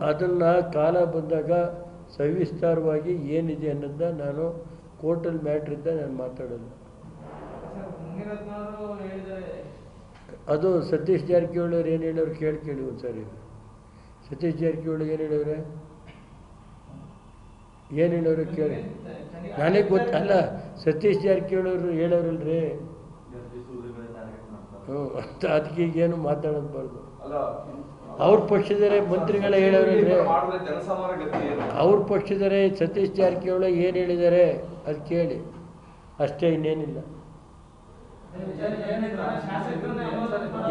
ಅದನ್ನು ಕಾಲ ಬಂದಾಗ ಸವಿಸ್ತಾರವಾಗಿ ಏನಿದೆ ಅನ್ನೋದನ್ನ ನಾನು ಕೋರ್ಟಲ್ಲಿ ಮ್ಯಾಟ್ರಿಂದ ನಾನು ಮಾತಾಡೋದು. ಅದು ಸತೀಶ್ ಜಾರಕಿಹೊಳಿ ಅವ್ರು ಏನು ಹೇಳೋರು ಕೇಳಿ ಒಂದು ಸಾರಿ. ಸತೀಶ್ ಜಾರಕಿಹೊಳಿ ಏನು ಹೇಳೋರೆ, ಏನು ಹೇಳೋರು ಕೇಳಿ. ನನಗೆ ಗೊತ್ತಲ್ಲ, ಸತೀಶ್ ಜಾರಕಿಹೊಳಿ ಅವರು ಹೇಳೋರಲ್ರಿ. ಅಂತ ಅದಕ್ಕೆ ಈಗೇನು ಮಾತಾಡೋದ್ಬಾರ್ದು. ಅವ್ರ ಪಕ್ಷದವರೇ ಮಂತ್ರಿಗಳೇ ಹೇಳೋರಲ್ರಿ. ಅವ್ರ ಪಕ್ಷದವರೇ ಸತೀಶ್ ಜಾರಕಿಹೊಳಿ ಏನು ಹೇಳಿದ್ದಾರೆ ಅದು ಕೇಳಿ ಅಷ್ಟೇ, ಇನ್ನೇನಿಲ್ಲ.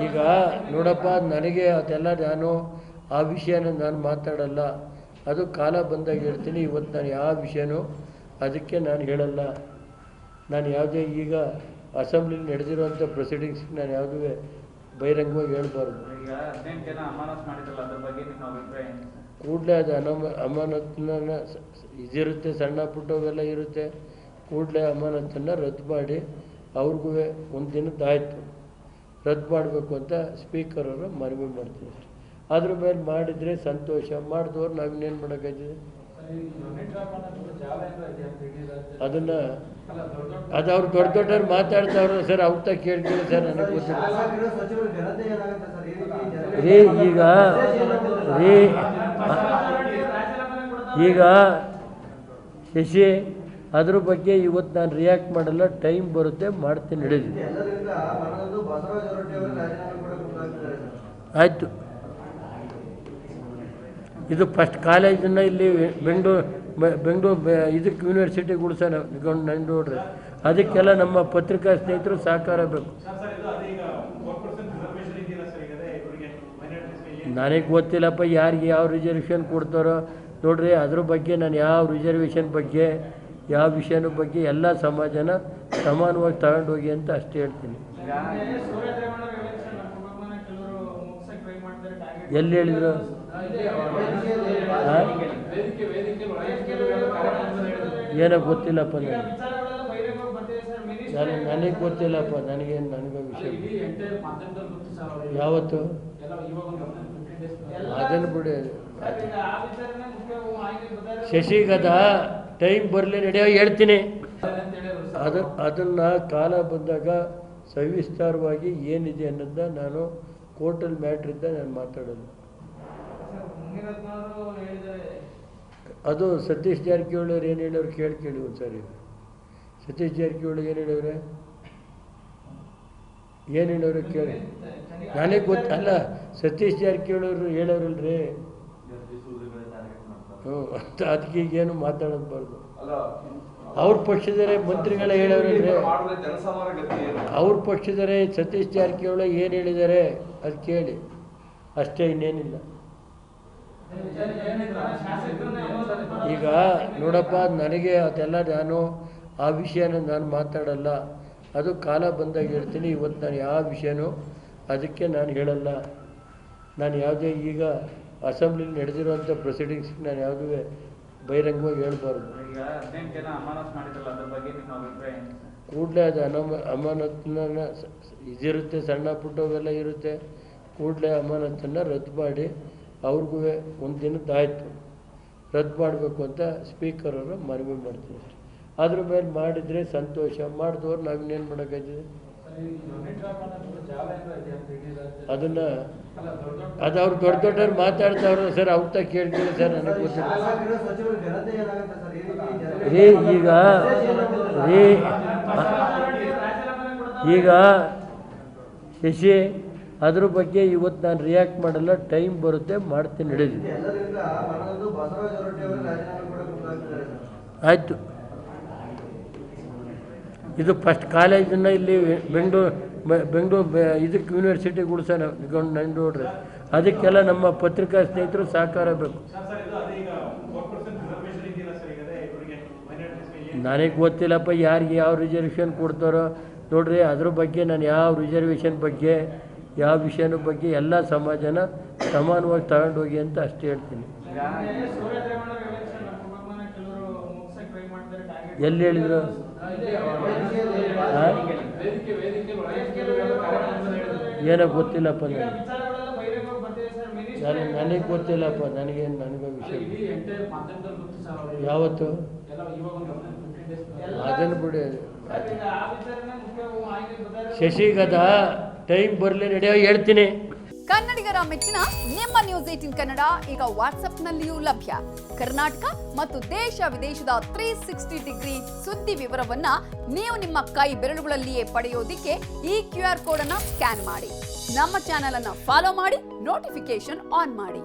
ಈಗ ನೋಡಪ್ಪ, ನನಗೆ ಅದೆಲ್ಲ ನಾನು ಆ ವಿಷಯನ ನಾನು ಮಾತಾಡಲ್ಲ. ಅದು ಕಾಲ ಬಂದಾಗ ಹೇಳ್ತೀನಿ. ಇವತ್ತು ನಾನು ಯಾವ ವಿಷಯನೂ ಅದಕ್ಕೆ ನಾನು ಹೇಳಲ್ಲ. ನಾನು ಯಾವುದೇ ಈಗ ಅಸೆಂಬ್ಲಿಲಿ ನಡೆದಿರುವಂಥ ಪ್ರೊಸೀಡಿಂಗ್ಸ್ ನಾನು ಯಾವುದೂ ಬಹಿರಂಗವಾಗಿ ಹೇಳ್ಬಾರ್ದು. ಕೂಡಲೇ ಅದು ಅಮಾನತನ್ನ ಇದಿರುತ್ತೆ, ಸಣ್ಣ ಪುಟ್ಟವೆಲ್ಲ ಇರುತ್ತೆ. ಕೂಡಲೇ ಅಮಾನತನ್ನು ರದ್ದು ಮಾಡಿ ಅವ್ರಿಗೂ ಒಂದು ದಿನದ್ದಾಯಿತು ರದ್ದು ಮಾಡಬೇಕು ಅಂತ ಸ್ಪೀಕರ್ ಅವರು ಮನವಿ ಮಾಡ್ತೀನಿ. ಅದ್ರ ಮೇಲೆ ಮಾಡಿದರೆ ಸಂತೋಷ, ಮಾಡಿದವ್ರು ನಾವಿನ್ನೇನು ಮಾಡೋಕ್ಕಾಗ್ತದೆ. ಅದನ್ನು ಅದು ಅವ್ರು ದೊಡ್ಡವ್ರು ಮಾತಾಡ್ತಾವ್ರೆ ಸರ್, ಅವ್ರ ಕೇಳಿ ಸರ್. ನನಗೆ ಗೊತ್ತಿಲ್ಲ ರೀ. ಈಗ ಶಶಿ, ಅದ್ರ ಬಗ್ಗೆ ಇವತ್ತು ನಾನು ರಿಯಾಕ್ಟ್ ಮಾಡಲ್ಲ. ಟೈಮ್ ಬರುತ್ತೆ, ಮಾಡ್ತೀನಿ, ಹಿಡಿದು ಆಯಿತು. ಇದು ಫಸ್ಟ್ ಕಾಲೇಜನ್ನು ಇಲ್ಲಿ ಬೆಂಗಳೂರು ಇದಕ್ಕೆ ಯೂನಿವರ್ಸಿಟಿಗೆ ಉಳಿಸೋಣ ನೋಡ್ರಿ. ಅದಕ್ಕೆಲ್ಲ ನಮ್ಮ ಪತ್ರಿಕಾ ಸ್ನೇಹಿತರು ಸಹಕಾರ ಬೇಕು. ನನಗೆ ಗೊತ್ತಿಲ್ಲಪ್ಪ ಯಾರಿಗೆ ಯಾವ ರಿಸರ್ವೇಷನ್ ಕೊಡ್ತಾರೋ ನೋಡ್ರಿ. ಅದ್ರ ಬಗ್ಗೆ ನಾನು ಯಾವ ರಿಸರ್ವೇಷನ್ ಬಗ್ಗೆ ಯಾವ ವಿಷಯದ ಬಗ್ಗೆ ಎಲ್ಲ ಸಮಾಜನ ಸಮಾನವಾಗಿ ತಗೊಂಡೋಗಿ ಅಂತ ಅಷ್ಟೇ ಹೇಳ್ತೀನಿ. ಎಲ್ಲಿ ಹೇಳಿದ್ರು? ಏನೋ ಗೊತ್ತಿಲ್ಲಪ್ಪ, ನನಗೆ ಗೊತ್ತಿಲ್ಲಪ್ಪ. ನನಗೆ ವಿಷಯ ಯಾವತ್ತು ಅದನ್ನು ಬಿಡಿ. ಶಶಿಗದ ಟೈಮ್ ಬರಲಿ, ನಡೆಯೋ ಹೇಳ್ತೀನಿ. ಅದನ್ನು ಕಾಲ ಬಂದಾಗ ಸವಿಸ್ತಾರವಾಗಿ ಏನಿದೆ ಅನ್ನೋದನ್ನ ನಾನು ಕೋರ್ಟಲ್ಲಿ ಮ್ಯಾಟ್ರಿಂದ ನಾನು ಮಾತಾಡೋದು. ಅದು ಸತೀಶ್ ಜಾರಕಿಹೊಳಿ ಅವ್ರು ಏನು ಹೇಳೋರು ಕೇಳಿ ಒಂದು ಸಾರಿ. ಸತೀಶ್ ಜಾರಕಿಹೊಳಿ ಏನು ಹೇಳೋರೆ, ಏನು ಹೇಳೋರು ಕೇಳಿ. ನನಗೆ ಗೊತ್ತಲ್ಲ, ಸತೀಶ್ ಜಾರಕಿಹೊಳಿ ಅವರು ಹೇಳೋರಲ್ರಿ. ಅಂತ ಅದಕ್ಕೆ ಈಗೇನು ಮಾತಾಡೋದ್ಬಾರ್ದು. ಅವ್ರ ಪಕ್ಷದವರೇ ಮಂತ್ರಿಗಳೇ ಹೇಳೋರಲ್ರಿ. ಅವ್ರ ಪಕ್ಷದವರೇ ಸತೀಶ್ ಜಾರಕಿಹೊಳಿ ಏನು ಹೇಳಿದ್ದಾರೆ ಅದು ಕೇಳಿ ಅಷ್ಟೇ, ಇನ್ನೇನಿಲ್ಲ. ಈಗ ನೋಡಪ್ಪ, ನನಗೆ ಅದೆಲ್ಲ ನಾನು ಆ ವಿಷಯನ ನಾನು ಮಾತಾಡಲ್ಲ. ಅದು ಕಾಲ ಬಂದಾಗ ಹೇಳ್ತೀನಿ. ಇವತ್ತು ನಾನು ಯಾವ ವಿಷಯನೂ ಅದಕ್ಕೆ ನಾನು ಹೇಳಲ್ಲ. ನಾನು ಯಾವುದೇ ಈಗ ಅಸೆಂಬ್ಲಿಲಿ ನಡೆದಿರುವಂಥ ಪ್ರೊಸೀಡಿಂಗ್ಸ್ ನಾನು ಯಾವುದೂ ಬಹಿರಂಗವಾಗಿ ಹೇಳ್ಬಾರ್ದು. ಕೂಡಲೇ ಅದು ಅಮಾನತನ್ನ ಇದಿರುತ್ತೆ, ಸಣ್ಣ ಪುಟ್ಟವೆಲ್ಲ ಇರುತ್ತೆ. ಕೂಡಲೇ ಅಮಾನತನ್ನು ರದ್ದು ಮಾಡಿ ಅವ್ರಿಗೂ ಒಂದು ದಿನದ್ದಾಯಿತು ರದ್ದು ಮಾಡಬೇಕು ಅಂತ ಸ್ಪೀಕರ್ ಅವರು ಮನವಿ ಮಾಡ್ತೀನಿ. ಅದ್ರ ಮೇಲೆ ಮಾಡಿದರೆ ಸಂತೋಷ, ಮಾಡಿದವ್ರು ನಾವಿನ್ನೇನು ಮಾಡೋಕ್ಕಾಗ್ತದೆ. ಅದನ್ನು ಅದು ಅವ್ರು ದೊಡ್ಡವ್ರು ಮಾತಾಡ್ತಾವ್ರೆ ಸರ್, ಅವ್ರ ಕೇಳಿ ಸರ್. ನನಗೆ ಗೊತ್ತಿಲ್ಲ ರೀ. ಈಗ ಶಶಿ, ಅದ್ರ ಬಗ್ಗೆ ಇವತ್ತು ನಾನು ರಿಯಾಕ್ಟ್ ಮಾಡಲ್ಲ. ಟೈಮ್ ಬರುತ್ತೆ, ಮಾಡ್ತೀನಿ, ಹಿಡಿದು ಆಯಿತು. ಇದು ಫಸ್ಟ್ ಕಾಲೇಜನ್ನು ಇಲ್ಲಿ ಬೆಂಗಳೂರು ಇದಕ್ಕೆ ಯೂನಿವರ್ಸಿಟಿಗೆ ಉಳಿಸೋಣ ನೋಡ್ರಿ. ಅದಕ್ಕೆಲ್ಲ ನಮ್ಮ ಪತ್ರಿಕಾ ಸ್ನೇಹಿತರು ಸಹಕಾರ ಬೇಕು. ನನಗೆ ಗೊತ್ತಿಲ್ಲಪ್ಪ ಯಾರಿಗೆ ಯಾವ ರಿಸರ್ವೇಷನ್ ಕೊಡ್ತಾರೋ ನೋಡ್ರಿ. ಅದ್ರ ಬಗ್ಗೆ ನಾನು ಯಾವ ರಿಸರ್ವೇಷನ್ ಬಗ್ಗೆ ಯಾವ ವಿಷಯದ ಬಗ್ಗೆ ಎಲ್ಲ ಸಮಾಜನ ಸಮಾನವಾಗಿ ತಗೊಂಡೋಗಿ ಅಂತ ಅಷ್ಟೇ ಹೇಳ್ತೀನಿ. ಎಲ್ಲಿ ಹೇಳಿದ್ರು? ಏನೋ ಗೊತ್ತಿಲ್ಲಪ್ಪ. ನನಗೆ ಗೊತ್ತಿಲ್ಲಪ್ಪ, ನನಗೆ ವಿಷಯ ಯಾವತ್ತು ಅದನ್ನು ಬಿಡಿ. ಶಶಿಗದ ಟೈಮ್ ಬರಲಿ ನಡೆಯೋ ಹೇಳ್ತೀನಿ. ಕನ್ನಡಿಗರ ಮೆಚ್ಚಿನ ನಿಮ್ಮ ನ್ಯೂಸ್ 18 ಕನ್ನಡ ಈಗ ವಾಟ್ಸ್ಆಪ್ನಲ್ಲಿಯೂ ಲಭ್ಯ. ಕರ್ನಾಟಕ ಮತ್ತು ದೇಶ ವಿದೇಶದ 360 ಡಿಗ್ರಿ ಸುದ್ದಿ ವಿವರವನ್ನ ನೀವು ನಿಮ್ಮ ಕೈ ಬೆರಳುಗಳಲ್ಲಿಯೇ ಪಡೆಯೋದಿಕ್ಕೆ ಈ QR ಕೋಡ್ ಅನ್ನ ಸ್ಕ್ಯಾನ್ ಮಾಡಿ. ನಮ್ಮ ಚಾನೆಲ್ ಅನ್ನ ಫಾಲೋ ಮಾಡಿ, ನೋಟಿಫಿಕೇಶನ್ ಆನ್ ಮಾಡಿ.